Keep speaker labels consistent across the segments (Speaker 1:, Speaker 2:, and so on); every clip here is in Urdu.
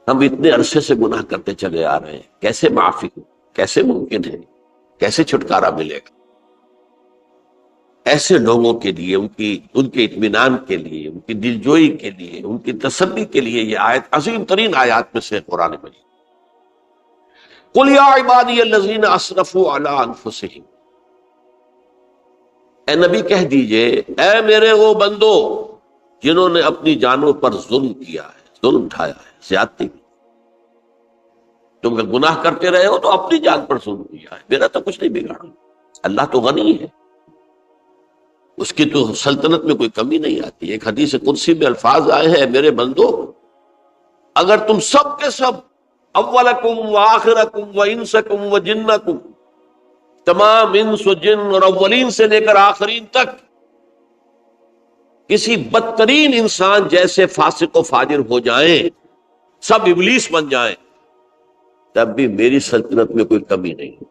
Speaker 1: ہم اتنے عرصے سے گناہ کرتے چلے آ رہے ہیں، کیسے معافی ہو؟ کیسے ممکن ہے؟ کیسے چھٹکارا ملے گا؟ ایسے لوگوں کے لیے، ان کے اطمینان کے لیے، ان کی دلجوئی کے لیے، ان کی تسلی کے لیے یہ آیت عظیم ترین آیات میں سے قرآن مجید۔ قل یا عبادی الذین اسرفوا علی انفسہم، اے نبی کہہ دیجئے، اے میرے وہ بندو جنہوں نے اپنی جانوں پر ظلم کیا ہے، ظلم اٹھایا ہے، زیادتی کی۔ تم اگر گناہ کرتے رہے ہو تو اپنی جان پر ظلم کیا ہے، میرا تو کچھ نہیں بگاڑا۔ اللہ تو غنی ہے، اس کی تو سلطنت میں کوئی کمی نہیں آتی۔ ایک حدیث قدسی میں الفاظ آئے ہیں، میرے بندو اگر تم سب کے سب، اولکم و آخرکم و انسکم و جنکم، تمام انس و جن اور اولین سے لے کر آخرین تک کسی بدترین انسان جیسے فاسق و فاجر ہو جائیں، سب ابلیس بن جائیں، تب بھی میری سلطنت میں کوئی کمی نہیں۔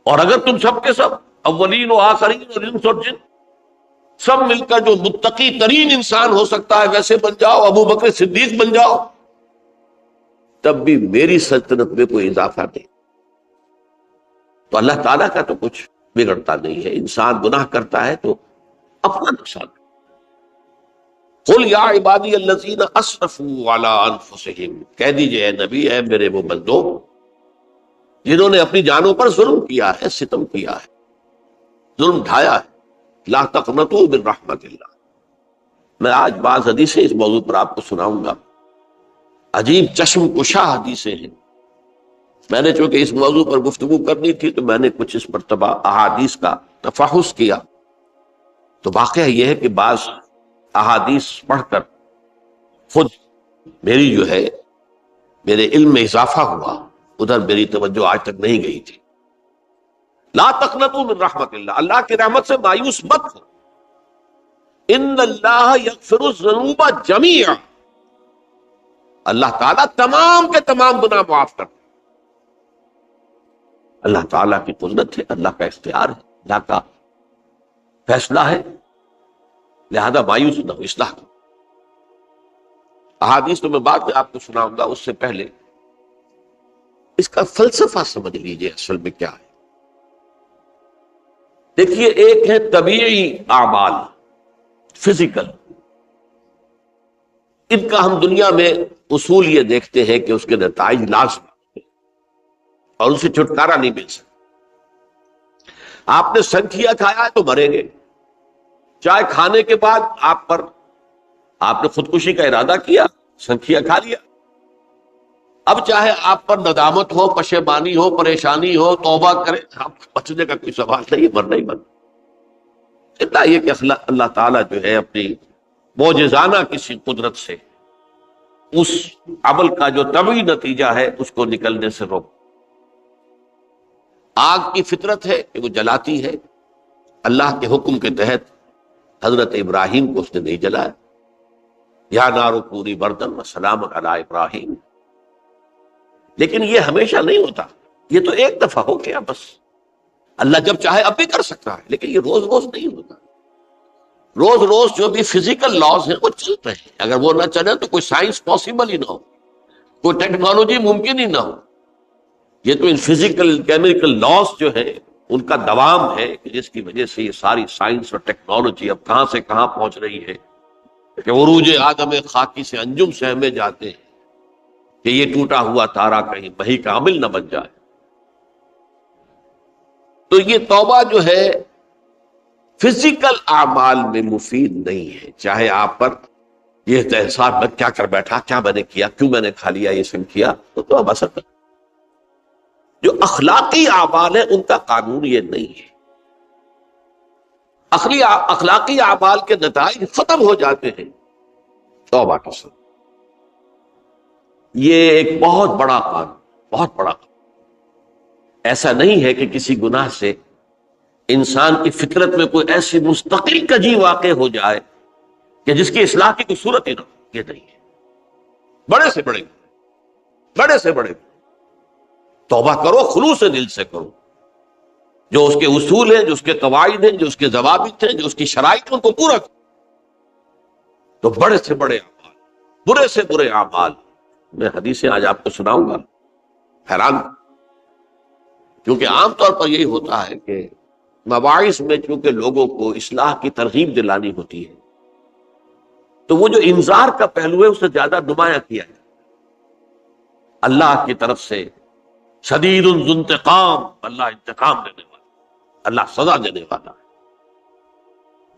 Speaker 1: اور اگر تم سب کے سب، اولین و آخرین اور انس اور جن، سب مل کر جو متقی ترین انسان ہو سکتا ہے ویسے بن جاؤ، ابو بکر صدیق بن جاؤ، تب بھی میری سلطنت میں کوئی اضافہ نہیں۔ تو اللہ تعالیٰ کا تو کچھ بگڑتا نہیں ہے، انسان گناہ کرتا ہے تو اپنا نقصان۔ قل یا عبادی الذین اسرفوا علی انفسہم، کہہ دیجئے اے نبی، اے میرے وہ بندو جنہوں نے اپنی جانوں پر ظلم کیا ہے، ستم کیا ہے، ظلم ڈھایا ہے، لا تقنطوا من رحمت اللہ۔ میں آج بعض حدیثیں اس موضوع پر آپ کو سناؤں گا، عجیب چشم کشا حدیثیں ہیں۔ میں نے چونکہ اس موضوع پر گفتگو کرنی تھی تو میں نے کچھ اس مرتبہ احادیث کا تفحص کیا، تو واقعہ یہ ہے کہ بعض احادیث پڑھ کر خود میری جو ہے میرے علم میں اضافہ ہوا، ادھر میری توجہ آج تک نہیں گئی تھی۔ لا تقنطوا من رحمت اللہ، اللہ کی رحمت سے مایوس مت ہو۔ ان اللہ یغفر الذنوب جميعا، اللہ تعالیٰ تمام کے تمام گناہ معاف کرتا ہے۔ اللہ تعالیٰ کی قدرت ہے، اللہ کا اختیار ہے، اللہ کا فیصلہ ہے، لہذا مایوس نہ ہو، اصلاح کرو۔ احادیث تو میں بعد میں آپ کو سناؤں گا، اس سے پہلے اس کا فلسفہ سمجھ لیجئے اصل میں کیا ہے۔ دیکھیے، ایک ہے طبیعی اعمال، فزیکل، ان کا ہم دنیا میں اصول یہ دیکھتے ہیں کہ اس کے نتائج لازم اور ان سے چھٹکارا نہیں مل سکتا۔ آپ نے سنکھیا کھایا ہے تو مریں گے، چائے کھانے کے بعد آپ نے خودکشی کا ارادہ کیا، سنکھیا کھا لیا، اب چاہے آپ پر ندامت ہو، پشیمانی ہو، پریشانی ہو، توبہ کرے، آپ کو بچنے کا کوئی سوال نہیں، مرنا ہی مرنا۔ اتنا یہ کہ اللہ تعالیٰ جو ہے اپنی معجزانہ کسی قدرت سے اس عمل کا جو طبعی نتیجہ ہے اس کو نکلنے سے روک۔ آگ کی فطرت ہے کہ وہ جلاتی ہے، اللہ کے حکم کے تحت حضرت ابراہیم کو اس نے نہیں جلایا، یا نار کونی بردن وسلام علی ابراہیم۔ لیکن یہ ہمیشہ نہیں ہوتا، یہ تو ایک دفعہ ہو گیا بس۔ اللہ جب چاہے اب بھی کر سکتا ہے، لیکن یہ روز روز نہیں ہوتا۔ روز روز جو بھی فزیکل لاز ہیں وہ چلتے ہیں، اگر وہ نہ چلے تو کوئی سائنس پاسبل ہی نہ ہو، کوئی ٹیکنالوجی ممکن ہی نہ ہو۔ یہ تو ان فزیکل کیمیکل لاز جو ہے ان کا دوام ہے کہ جس کی وجہ سے یہ ساری سائنس اور ٹیکنالوجی اب کہاں سے کہاں پہنچ رہی ہے کہ عروج آدم خاکی سے انجم سے ہمیں جاتے ہیں کہ یہ ٹوٹا ہوا تارا کہیں بہی کا عامل نہ بن جائے۔ تو یہ توبہ جو ہے فزیکل اعمال میں مفید نہیں ہے، چاہے آپ پر یہ احساس میں کیا کر بیٹھا، کیا میں نے کیا، کیوں میں نے کھا لیا یہ سن کیا، تو اب اثر نہیں۔ جو اخلاقی اعمال ہیں ان کا قانون یہ نہیں ہے۔ اخلاقی اعمال کے نتائج ختم ہو جاتے ہیں توبہ کے ساتھ۔ یہ ایک بہت بڑا قانون، بہت بڑا قانون۔ ایسا نہیں ہے کہ کسی گناہ سے انسان کی فطرت میں کوئی ایسی مستقل کجی واقع ہو جائے کہ جس کی اصلاح کی کوئی صورت ہی نہ ہو، یہ نہیں ہے۔ بڑے سے بڑے توبہ کرو، خلوص دل سے کرو، جو اس کے اصول ہیں، جو اس کے قواعد ہیں، جو اس کے ضوابط ہیں، جو اس کی شرائط ان کو پورا کرو۔ تو بڑے سے بڑے اعمال، برے سے برے اعمال میں حدیثیں آج آپ کو سناؤں گا، حیران، کیونکہ عام طور پر یہی ہوتا ہے کہ مباحث میں چونکہ لوگوں کو اصلاح کی ترغیب دلانی ہوتی ہے تو وہ جو انذار کا پہلو ہے اسے زیادہ نمایاں کیا جائے۔ اللہ کی طرف سے شدید ذو انتقام، اللہ انتقام دینے والا، اللہ سزا دینے والا ہے۔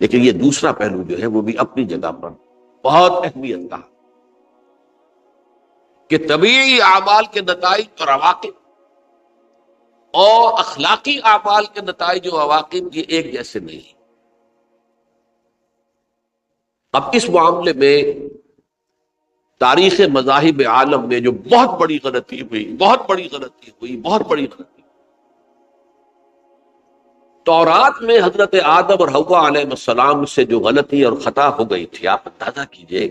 Speaker 1: لیکن یہ دوسرا پہلو جو ہے وہ بھی اپنی جگہ پر بہت اہمیت کا، کہ طبیعی اعمال کے نتائج اور عواقب اور اخلاقی اعمال کے نتائج و عواقب یہ ایک جیسے نہیں۔ اب اس معاملے میں تاریخ مذاہب عالم میں جو بہت بڑی غلطی ہوئی، تورات میں حضرت آدم اور حوا علیہ السلام سے جو غلطی اور خطا ہو گئی تھی، آپ اندازہ کیجئے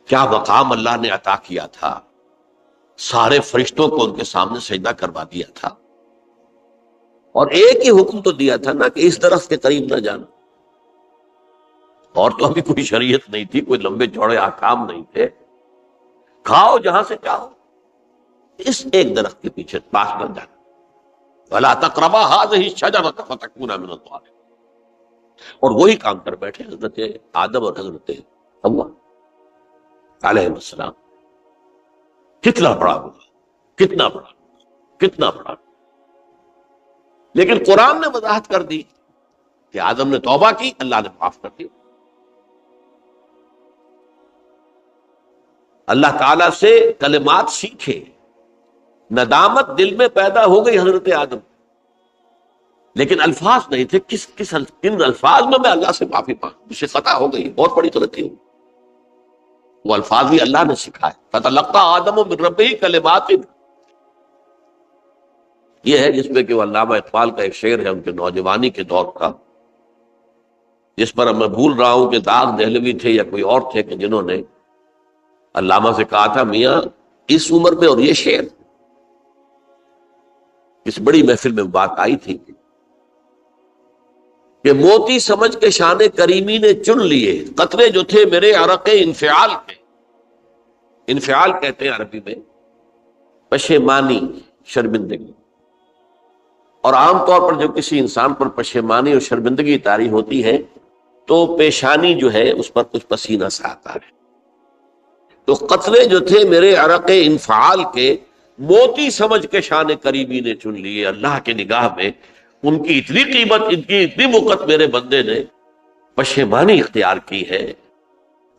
Speaker 1: کیا مقام اللہ نے عطا کیا تھا، سارے فرشتوں کو ان کے سامنے سجدہ کروا دیا تھا، اور ایک ہی حکم تو دیا تھا نا کہ اس درخت کے قریب نہ جانا، اور تو ابھی کوئی شریعت نہیں تھی، کوئی لمبے چوڑے احکام نہیں تھے، کھاؤ جہاں سے چاہو، اس ایک درخت کے پیچھے پاس نہ جانا، وَلَا تَقْرَبَا هَٰذِهِ الشَّجَرَةَ فَتَكُونَا مِنَ الظَّالِمِينَ۔ اور وہی کام کر بیٹھے حضرت آدم اور حضرت حوا علیہ السلام۔ کتنا بڑا گناہ، کتنا بڑا، کتنا بڑا۔ لیکن قرآن نے وضاحت کر دی کہ آدم نے توبہ کی، اللہ نے معاف کر دی۔ اللہ تعالیٰ سے کلمات سیکھے، ندامت دل میں پیدا ہو گئی حضرت آدم، لیکن الفاظ نہیں تھے، کن الفاظ میں اللہ سے معافی مانگ، مجھ سے خطا ہو گئی، بہت بڑی غلطی ہوئی، وہ الفاظ بھی اللہ نے سکھائے، فَتَلَقَّىٰ آدَمُ مِن رَبِّهِ كَلِمَاتٍ۔ یہ ہے جس میں کہ وہ علامہ اقبال کا ایک شعر ہے ان کے نوجوانی کے دور کا، جس پر میں بھول رہا ہوں کہ داغ دہلوی تھے یا کوئی اور تھے کہ جنہوں نے علامہ سے کہا تھا، میاں اس عمر میں اور یہ شعر، اس بڑی محفل میں بات آئی تھی کہ موتی سمجھ کے شان کریمی نے چن لیے قطرے جو تھے میرے عرق انفعال کے۔ انفعال کہتے ہیں عربی میں پشیمانی، شرمندگی، اور عام طور پر جب کسی انسان پر پشیمانی اور شرمندگی طاری ہوتی ہے تو پیشانی جو ہے اس پر کچھ پسینہ سا آتا ہے۔ تو قطرے جو تھے میرے عرق انفعال کے، موتی سمجھ کے شان کریمی نے چن لیے، اللہ کے نگاہ میں ان کی اتنی قیمت، ان کی اتنی وقت میرے بندے نے پشیمانی اختیار کی ہے،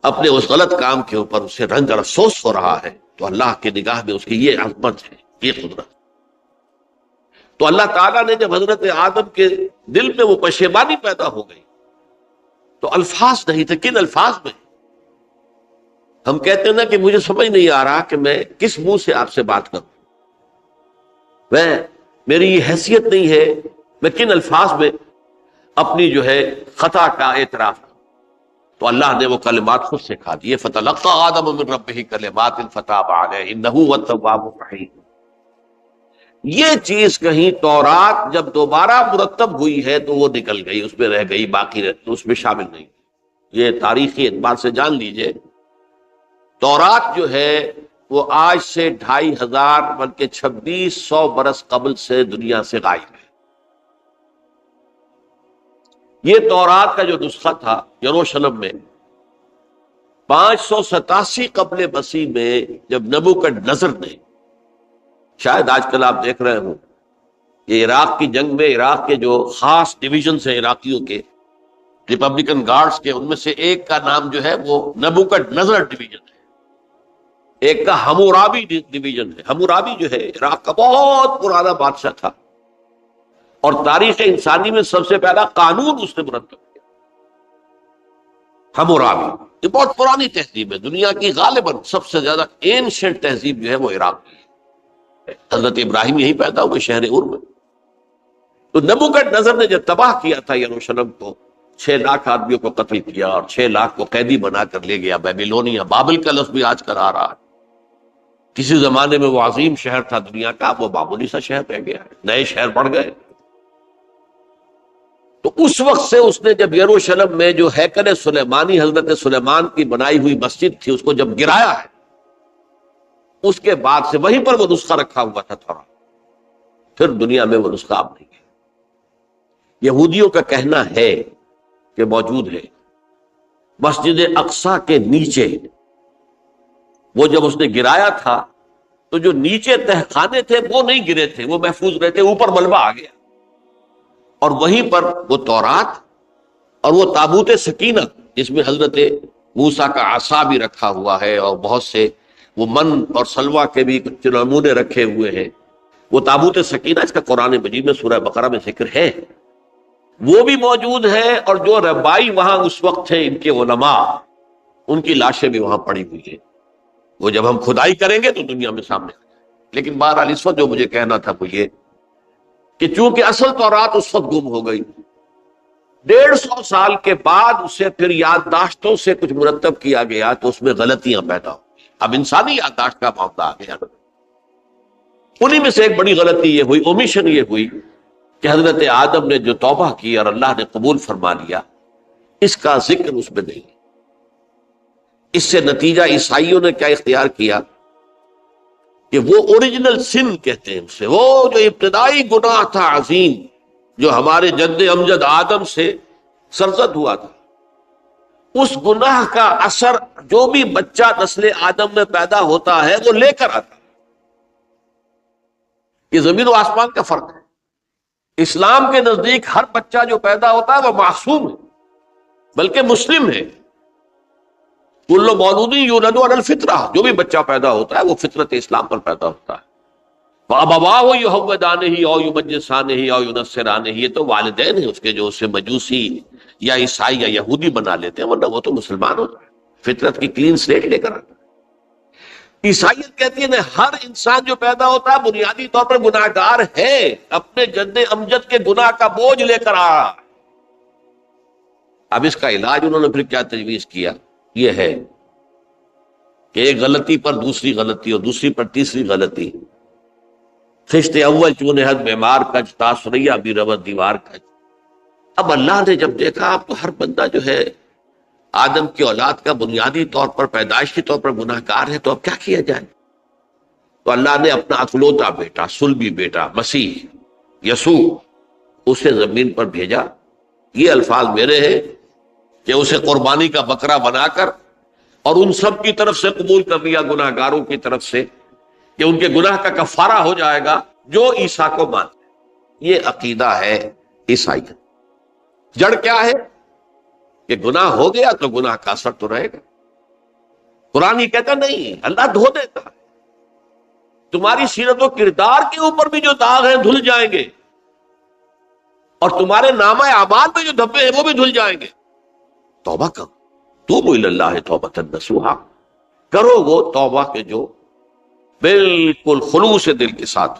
Speaker 1: اپنے اس غلط کام کے اوپر اسے رنج اور افسوس ہو رہا ہے، تو اللہ کے نگاہ میں اس کی یہ عظمت ہے، یہ قدرت۔ تو اللہ تعالیٰ نے جب حضرت آدم کے دل میں وہ پشیمانی پیدا ہو گئی تو الفاظ نہیں تھے، کن الفاظ میں؟ ہم کہتے ہیں نا کہ مجھے سمجھ نہیں آ رہا کہ میں کس منہ سے آپ سے بات کروں، میری یہ حیثیت نہیں ہے، میں کن الفاظ میں اپنی جو ہے خطا کا اعتراف کروں۔ تو اللہ نے وہ کلمات خود سکھا دیے، فَتَلَقَّىٰ آدَمُ مِن رَبِّهِ كَلِمَاتٍ فَتَابَ عَلَيْهِ إِنَّهُ هُوَ التَّوَّابُ الرَّحِيمُ۔ یہ چیز کہیں تورات جب دوبارہ مرتب ہوئی ہے تو وہ نکل گئی، اس میں رہ گئی، باقی اس میں شامل نہیں۔ یہ تاریخی اعتبار سے جان لیجئے، تورات جو ہے وہ آج سے 2500 بلکہ 2600 برس قبل سے دنیا سے غائب ہے۔ یہ تورات کا جو نسخہ تھا یروشلم میں 587 قبل مسیح میں، جب نبوکدنضر نے، شاید آج کل آپ دیکھ رہے ہوں، یہ عراق کی جنگ میں عراق کے جو خاص ڈویژنز ہیں عراقیوں کے، ریپبلکن گارڈز کے، ان میں سے ایک کا نام جو ہے وہ نبوکدنضر ڈویژن ہے، ایک کا حمورابی ڈویژن ہے۔ حمورابی جو ہے عراق کا بہت پرانا بادشاہ تھا، اور تاریخ انسانی میں سب سے پہلا قانون اس نے مرتب کیا، حمورابی۔ یہ بہت پرانی تہذیب ہے، دنیا کی غالباً سب سے زیادہ اینشنٹ تہذیب جو ہے وہ عراق کی ہے۔ حضرت ابراہیم یہی پیدا ہوئے شہر ار میں۔ تو نبوکدنضر نے جب تباہ کیا تھا یروشلم کو، 6 لاکھ آدمیوں کو قتل کیا اور 6 لاکھ کو قیدی بنا کر لے گیا بیبیلونیا، بابل کا لفظ بھی آج کل آ رہا ہے۔ کسی زمانے میں وہ عظیم شہر تھا دنیا کا، وہ معمولی سا شہر رہ گیا ہے، نئے شہر بڑھ گئے۔ تو اس وقت سے اس نے جب یروشلم میں جو ہیکل سلیمانی حضرت سلیمان کی بنائی ہوئی مسجد تھی اس کو جب گرایا ہے، اس کے بعد سے وہیں پر وہ نسخہ رکھا ہوا تھا تھوڑا، پھر دنیا میں وہ نسخہ اب نہیں ہے۔ یہودیوں کا کہنا ہے کہ موجود ہے مسجد اقصی کے نیچے، وہ جب اس نے گرایا تھا تو جو نیچے تہخانے تھے وہ نہیں گرے تھے، وہ محفوظ رہے تھے، اوپر ملبہ آ گیا، اور وہیں پر وہ تورات اور وہ تابوت سکینہ جس میں حضرت موسیٰ کا عصا بھی رکھا ہوا ہے اور بہت سے وہ من اور سلوہ کے بھی کچھ نمونے رکھے ہوئے ہیں، وہ تابوت سکینہ اس کا قرآن مجید میں سورہ بقرہ میں ذکر ہے، وہ بھی موجود ہے، اور جو ربائی وہاں اس وقت تھے ان کے علماء، ان کی لاشیں بھی وہاں پڑی ہوئی ہیں، وہ جب ہم کھدائی کریں گے تو دنیا میں سامنے آ جائے۔ لیکن بہرحال اس وقت جو مجھے کہنا تھا وہ یہ کہ چونکہ اصل تورات اس وقت گم ہو گئی، 150 سال کے بعد اسے پھر یادداشتوں سے کچھ مرتب کیا گیا تو اس میں غلطیاں پیدا ہو، اب انسانی یادداشت کا معاملہ آ گیا۔ انہی میں سے ایک بڑی غلطی یہ ہوئی، اومیشن یہ ہوئی کہ حضرت آدم نے جو توبہ کی اور اللہ نے قبول فرما لیا، اس کا ذکر اس میں نہیں۔ اس سے نتیجہ عیسائیوں نے کیا اختیار کیا کہ وہ اوریجنل سن کہتے ہیں اسے، وہ جو ابتدائی گناہ تھا عظیم جو ہمارے جد امجد آدم سے سرزد ہوا تھا، اس گناہ کا اثر جو بھی بچہ نسل آدم میں پیدا ہوتا ہے وہ لے کر آتا ہے۔ یہ زمین و آسمان کا فرق ہے۔ اسلام کے نزدیک ہر بچہ جو پیدا ہوتا ہے وہ معصوم ہے، بلکہ مسلم ہے۔ کل مولود یولد علی الفطرہ، جو بھی بچہ پیدا ہوتا ہے وہ فطرت اسلام پر پیدا ہوتا ہے۔ وَأَبَوَاهُ يُهَوِّدَانِهِ أَوْ يُمَجِّسَانِهِ أَوْ يُنَصِّرَانِهِ، یہ تو والدین ہیں اس کے جو اسے مجوسی یا عیسائی یا یہودی بنا لیتے ہیں، ورنہ وہ تو مسلمان ہوتا ہے، فطرت کی کلین سلیٹ لے کر آتا ہے۔ عیسائیت کہتی ہے کہ ہر انسان جو پیدا ہوتا ہے بنیادی طور پر گناہ گار ہے، اپنے جد امجد کے گناہ کا بوجھ لے کر آ رہا ہے۔ اب اس کا علاج انہوں نے پھر کیا تجویز کیا، یہ ہے کہ ایک غلطی پر دوسری غلطی اور دوسری پر تیسری غلطی، خشت اول چون حد بیمار کج تاثریہ بھی رود دیوار کج۔ اب اللہ نے جب دیکھا اب تو ہر بندہ جو ہے آدم کی اولاد کا بنیادی طور پر پیدائشی طور پر گناہ گار ہے، تو اب کیا کیا جائے؟ تو اللہ نے اپنا اکلوتا بیٹا، صلبی بیٹا مسیح یسوع اسے زمین پر بھیجا۔ یہ الفاظ میرے ہیں کہ اسے قربانی کا بکرا بنا کر اور ان سب کی طرف سے قبول کر لیا، گناہ گاروں کی طرف سے، کہ ان کے گناہ کا کفارہ ہو جائے گا جو عیسیٰ کو مانتے ہیں۔ یہ عقیدہ ہے عیسائیت۔ جڑ کیا ہے کہ گناہ ہو گیا تو گناہ کا اثر تو رہے گا۔ قرآن یہ کہتا نہیں، اللہ دھو دیتا ہے، تمہاری سیرت و کردار کے اوپر بھی جو داغ ہیں دھل جائیں گے، اور تمہارے نامہ اعمال میں جو دھبے ہیں وہ بھی دھل جائیں گے۔ توبہ کرو، توبوا الی اللہ توبۃ نصوحا، کرو وہ توبہ کے جو بالکل خلوص دل کے ساتھ۔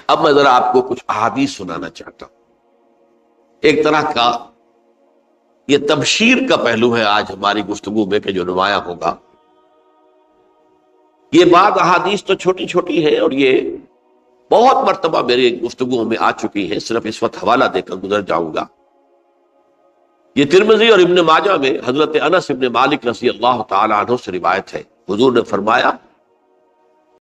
Speaker 1: اب میں ذرا آپ کو کچھ احادیث سنانا چاہتا ہوں۔ ایک طرح کا یہ تبشیر کا پہلو ہے آج ہماری گفتگو میں کہ جو نمایاں ہوگا۔ یہ بعض احادیث تو چھوٹی چھوٹی ہیں اور یہ بہت مرتبہ میری گفتگو میں آ چکی ہیں، صرف اس وقت حوالہ دے کر گزر جاؤں گا۔ یہ ترمذی اور ابن ماجہ میں حضرت انس ابن مالک رضی اللہ تعالی عنہ سے روایت ہے، حضور نے فرمایا